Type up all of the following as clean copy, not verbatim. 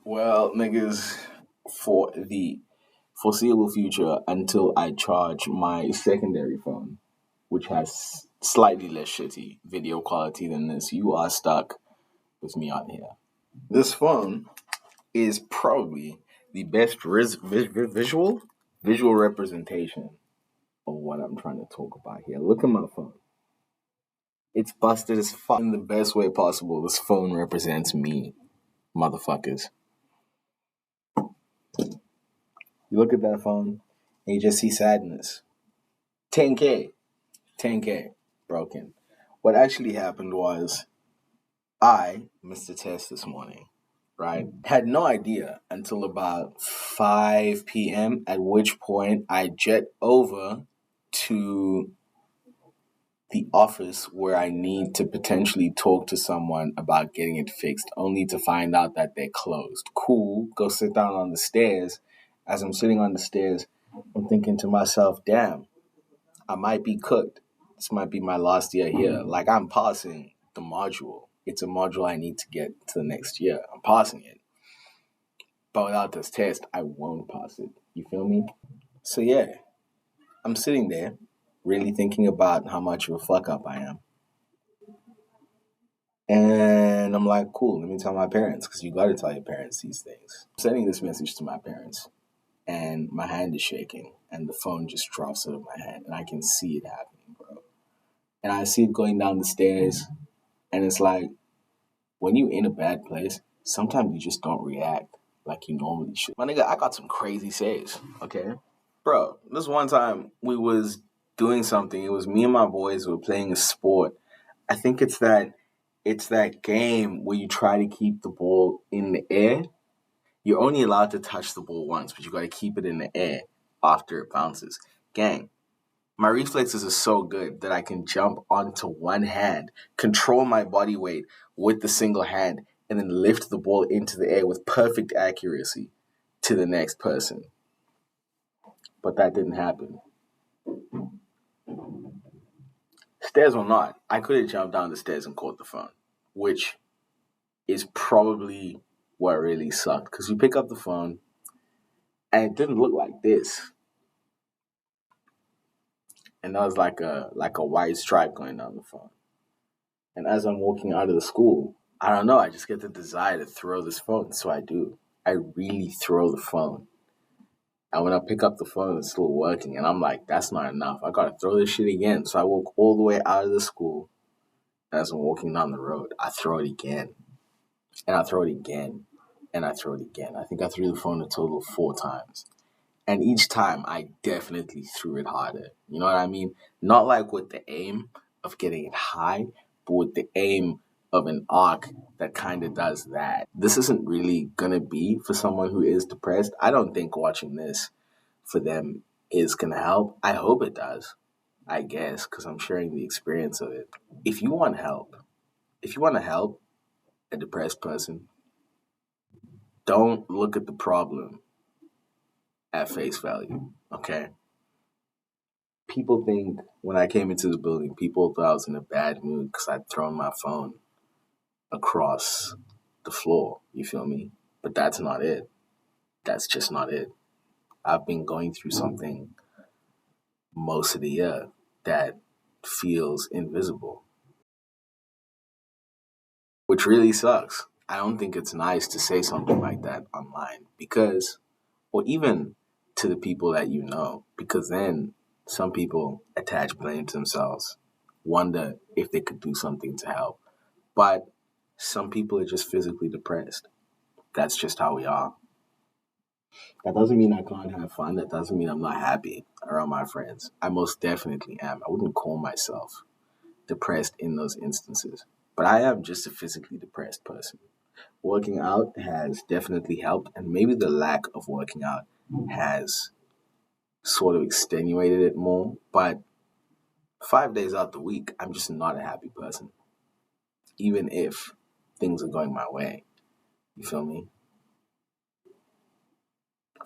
Well, niggas, for the foreseeable future until I charge my secondary phone, which has slightly less shitty video quality than this, you are stuck with me on here. This phone is probably the best visual representation of what I'm trying to talk about here. Look at my phone. It's busted as fuck in the best way possible. This phone represents me, motherfuckers. You look at that phone and you just see sadness. 10K. 10K. Broken. What actually happened was I missed a test this morning, right? Had no idea until about 5 p.m., at which point I jet over to the office where I need to potentially talk to someone about getting it fixed, only to find out that they're closed. Cool, go sit down on the stairs. As I'm sitting on the stairs, I'm thinking to myself, damn, I might be cooked. This might be my last year here. Like, I'm passing the module. It's a module I need to get to the next year. I'm passing it. But without this test, I won't pass it. You feel me? So, yeah, I'm sitting there really thinking about how much of a fuck up I am. And I'm like, cool, let me tell my parents, because you got to tell your parents these things. I'm sending this message to my parents, and my hand is shaking, and the phone just drops out of my hand, and I can see it happening, bro. And I see it going down the stairs, and it's like, when you're in a bad place, sometimes you just don't react like you normally should. My nigga, I got some crazy saves, okay? Bro, this one time we was doing something. It was me and my boys were playing a sport. I think it's that game where you try to keep the ball in the air. You're only allowed to touch the ball once, but you got to keep it in the air after it bounces. Gang, my reflexes are so good that I can jump onto one hand, control my body weight with the single hand, and then lift the ball into the air with perfect accuracy to the next person. But that didn't happen. Stairs or not, I could have jumped down the stairs and caught the phone, which is probably what really sucked. Because you pick up the phone and it didn't look like this. And that was like a white stripe going down the phone. And as I'm walking out of the school, I don't know, I just get the desire to throw this phone. So I do. I really throw the phone. And when I pick up the phone, it's still working. And I'm like, that's not enough. I gotta throw this shit again. So I walk all the way out of the school. And as I'm walking down the road, I throw it again. And I throw it again. And I throw it again. I think I threw the phone a total of 4 times. And each time I definitely threw it harder. You know what I mean? Not like with the aim of getting it high, but with the aim of an arc that kind of does that. This isn't really going to be for someone who is depressed. I don't think watching this for them is going to help. I hope it does, I guess, because I'm sharing the experience of it. If you want help, if you want to help a depressed person, don't look at the problem at face value, okay? People think when I came into the building, people thought I was in a bad mood because I'd thrown my phone across the floor. You feel me? But that's not it. That's just not it. I've been going through something most of the year that feels invisible, which really sucks. I don't think it's nice to say something like that online because, or even to the people that you know, because then some people attach blame to themselves, wonder if they could do something to help. But some people are just physically depressed. That's just how we are. That doesn't mean I can't have fun. That doesn't mean I'm not happy around my friends. I most definitely am. I wouldn't call myself depressed in those instances. But I am just a physically depressed person. Working out has definitely helped, and maybe the lack of working out has sort of extenuated it more. But 5 days out the week, I'm just not a happy person, even if things are going my way. You feel me?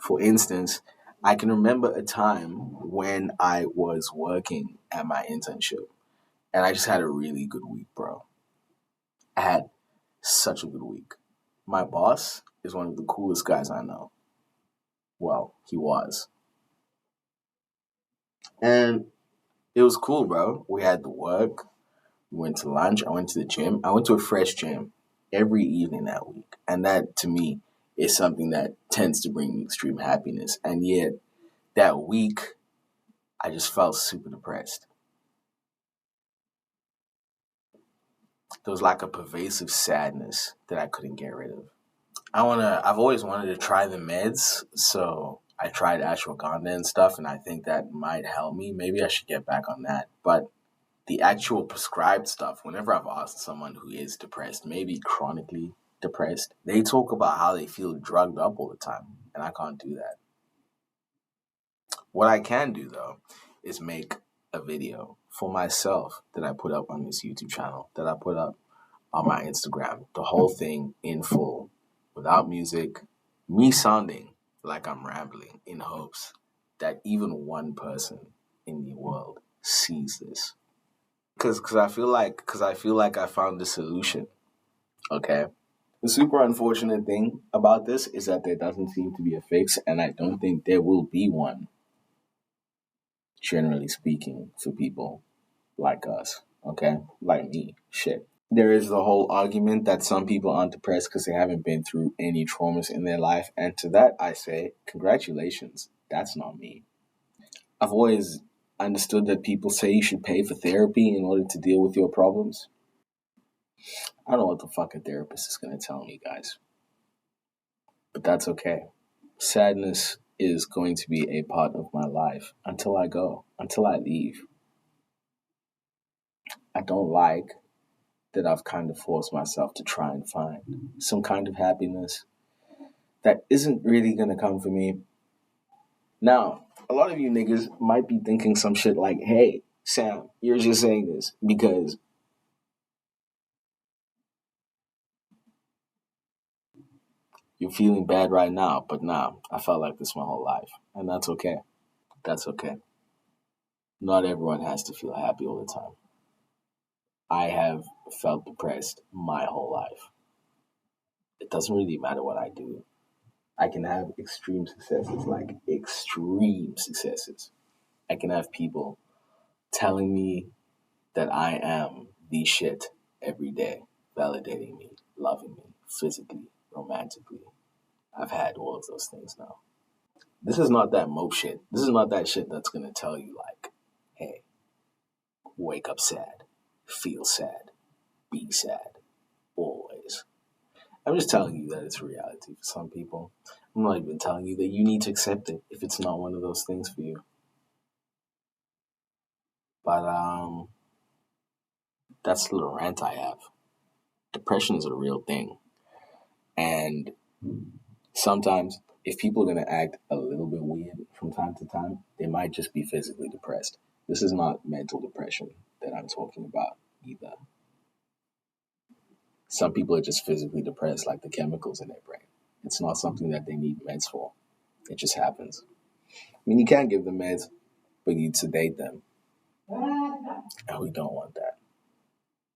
For instance, I can remember a time when I was working at my internship and I just had a really good week, bro. I had such a good week. My boss is one of the coolest guys I know. Well, he was. And it was cool, bro. We had to work. We went to lunch. I went to the gym. I went to a fresh gym every evening that week. And that, to me, is something that tends to bring me extreme happiness. And yet, that week, I just felt super depressed. There was like a pervasive sadness that I couldn't get rid of. I've always wanted to try the meds, so I tried ashwagandha and stuff, and I think that might help me. Maybe I should get back on that. But the actual prescribed stuff, whenever I've asked someone who is depressed, maybe chronically depressed, they talk about how they feel drugged up all the time, and I can't do that. What I can do, though, is make a video for myself that I put up on this YouTube channel, that I put up on my Instagram, the whole thing in full, without music, me sounding like I'm rambling in hopes that even one person in the world sees this. Cause I feel like I found the solution. Okay. The super unfortunate thing about this is that there doesn't seem to be a fix, and I don't think there will be one, generally speaking, for people like us. Okay? Like me. Shit. There is the whole argument that some people aren't depressed because they haven't been through any traumas in their life. And to that, I say, congratulations. That's not me. I've always understood that people say you should pay for therapy in order to deal with your problems. I don't know what the fuck a therapist is going to tell me, guys. But that's okay. Sadness is going to be a part of my life until I go, until I leave. I don't like that I've kind of forced myself to try and find some kind of happiness that isn't really going to come for me. Now, a lot of you niggas might be thinking some shit like, hey, Sam, you're just saying this because you're feeling bad right now. But nah, I felt like this my whole life. And that's okay. That's okay. Not everyone has to feel happy all the time. I have felt depressed my whole life. It doesn't really matter what I do. I can have extreme successes, like extreme successes. I can have people telling me that I am the shit every day, validating me, loving me, physically, romantically. I've had all of those things now. This is not that mope shit. This is not that shit that's gonna tell you like, hey, wake up sad, feel sad, be sad, always. I'm just telling you that it's a reality for some people. I'm not even telling you that you need to accept it if it's not one of those things for you. But that's the little rant I have. Depression is a real thing. And sometimes if people are going to act a little bit weird from time to time, they might just be physically depressed. This is not mental depression that I'm talking about either. Some people are just physically depressed, like the chemicals in their brain. It's not something that they need meds for. It just happens. I mean, you can give them meds, but you'd sedate them. And we don't want that.